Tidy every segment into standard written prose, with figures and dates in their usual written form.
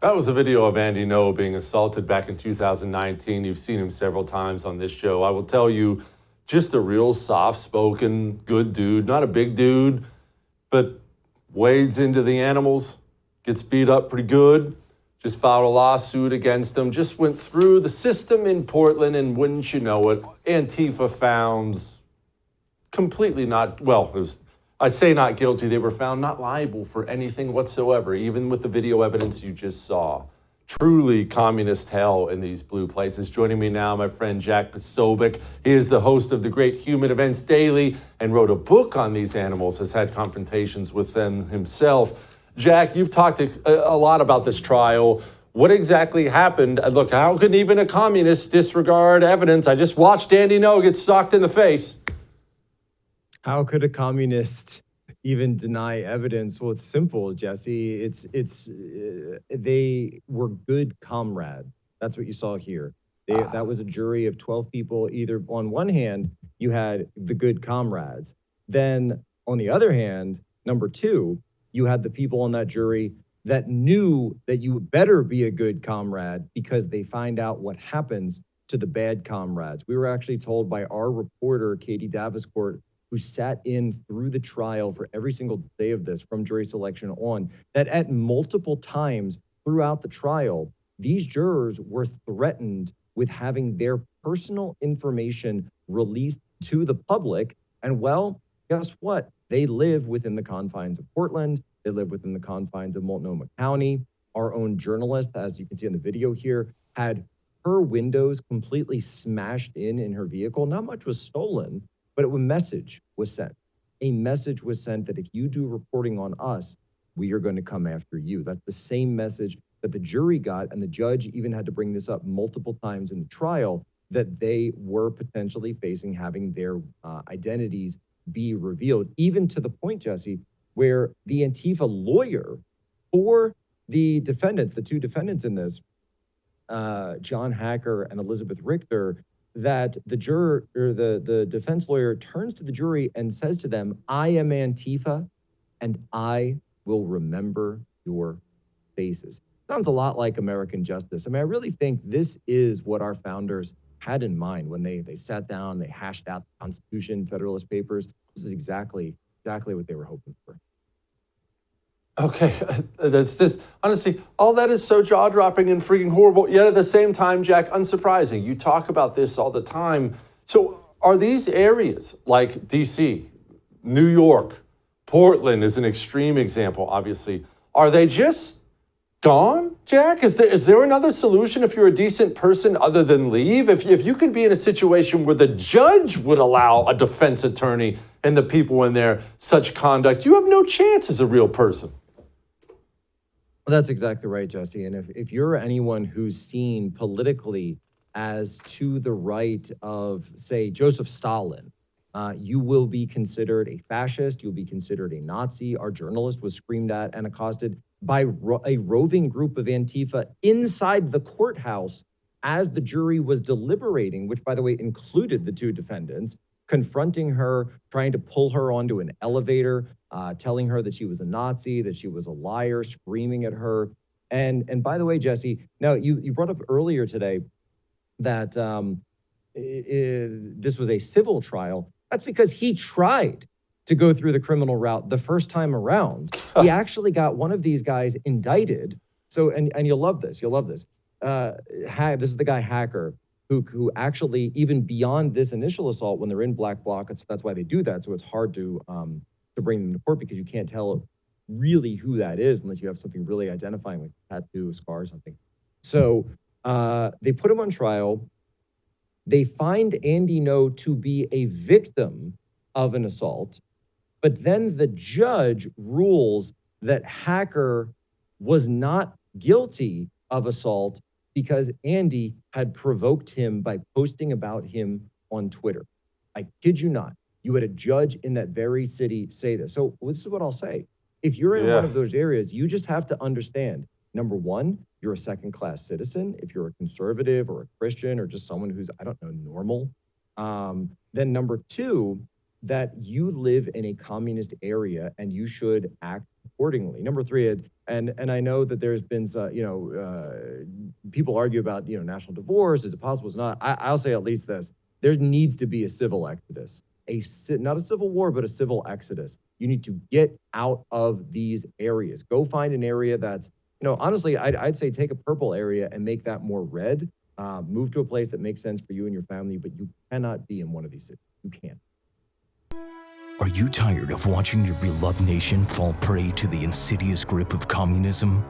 That was a video of Andy Ngo being assaulted back in 2019. You've seen him several times on this show. I will tell you, just a real soft-spoken, good dude. Not a big dude, but wades into the animals, gets beat up pretty good. Just filed a lawsuit against him. Just went through the system in Portland, and wouldn't you know it, Antifa found completely not, well, it was, I say not guilty. They were found not liable for anything whatsoever, even with the video evidence you just saw. Truly communist hell in these blue places. Joining me now, my friend Jack Posobiec. He is the host of the Great Human Events Daily and wrote a book on these animals, has had confrontations with them himself. Jack, you've talked a lot about this trial. What exactly happened? Look, how can even a communist disregard evidence? I just watched Andy Ngo get socked in the face. How could a communist even deny evidence? Well, it's simple, Jesse. They were good comrades. That's what you saw here. That was a jury of 12 people. Either on one hand, you had the good comrades. Then on the other hand, number two, you had the people on that jury that knew that you better be a good comrade because they find out what happens to the bad comrades. We were actually told by our reporter, Katie Daviscourt, who sat in through the trial for every single day of this from jury selection on, that at multiple times throughout the trial, these jurors were threatened with having their personal information released to the public. And well, guess what? They live within the confines of Portland. They live within the confines of Multnomah County. Our own journalist, as you can see in the video here, had her windows completely smashed in her vehicle. Not much was stolen, but a message was sent. A message was sent that if you do reporting on us, we are going to come after you. That's the same message that the jury got, and the judge even had to bring this up multiple times in the trial, that they were potentially facing having their identities be revealed, even to the point, Jesse, where the Antifa lawyer for the defendants, the two defendants in this, John Hacker and Elizabeth Richter, that the juror or the defense lawyer turns to the jury and says to them, "I am Antifa and I will remember your faces." Sounds a lot like American justice. I mean, I really think this is what our founders had in mind when they sat down, they hashed out the Constitution, Federalist Papers. This is exactly what they were hoping for. Okay, that's just, honestly, all that is so jaw-dropping and freaking horrible, yet at the same time, Jack, unsurprising. You talk about this all the time. So are these areas like D.C., New York, Portland is an extreme example, obviously. Are they just gone, Jack? Is there another solution if you're a decent person other than leave? If you could be in a situation where the judge would allow a defense attorney and the people in there such conduct, you have no chance as a real person. Well, that's exactly right, Jesse. And if you're anyone who's seen politically as to the right of, say, Joseph Stalin, you will be considered a fascist. You'll be considered a Nazi. Our journalist was screamed at and accosted by a roving group of Antifa inside the courthouse as the jury was deliberating, which, by the way, included the two defendants, confronting her, trying to pull her onto an elevator, telling her that she was a Nazi, that she was a liar, screaming at her. And by the way, Jesse, now you brought up earlier today that this was a civil trial. That's because he tried to go through the criminal route the first time around. He actually got one of these guys indicted. So, and you'll love this. You'll love this. This is the guy Hacker, who actually, even beyond this initial assault, when they're in black bloc, that's why they do that. So it's hard to bring them to court because you can't tell really who that is unless you have something really identifying, like a tattoo, a scar, or something. So they put him on trial. They find Andy Ngo to be a victim of an assault, but then the judge rules that Hacker was not guilty of assault because Andy had provoked him by posting about him on Twitter. I kid you not. You had a judge in that very city say this. So this is what I'll say. If you're in one of those areas, you just have to understand, number one, you're a second-class citizen. If you're a conservative or a Christian or just someone who's, I don't know, normal. Then number two, that you live in a communist area and you should act accordingly. Number three, And I know that there's been, people argue about, national divorce. Is it possible? It's not. I'll say at least this. There needs to be a civil exodus, not a civil war, but a civil exodus. You need to get out of these areas. Go find an area that's, honestly, I'd say take a purple area and make that more red. Move to a place that makes sense for you and your family, but you cannot be in one of these cities. You can't. Are you tired of watching your beloved nation fall prey to the insidious grip of communism?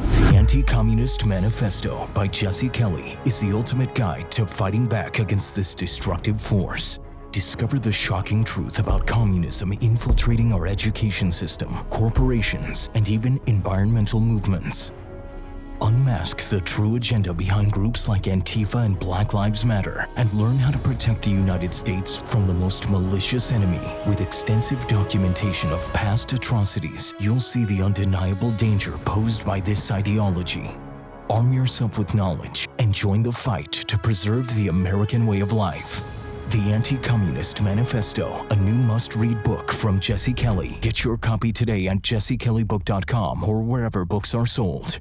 The Anti-Communist Manifesto by Jesse Kelly is the ultimate guide to fighting back against this destructive force. Discover the shocking truth about communism infiltrating our education system, corporations, and even environmental movements. Unmask the true agenda behind groups like Antifa and Black Lives Matter and learn how to protect the United States from the most malicious enemy. With extensive documentation of past atrocities, you'll see the undeniable danger posed by this ideology. Arm yourself with knowledge and join the fight to preserve the American way of life. The Anti-Communist Manifesto, a new must-read book from Jesse Kelly. Get your copy today at jessekellybook.com or wherever books are sold.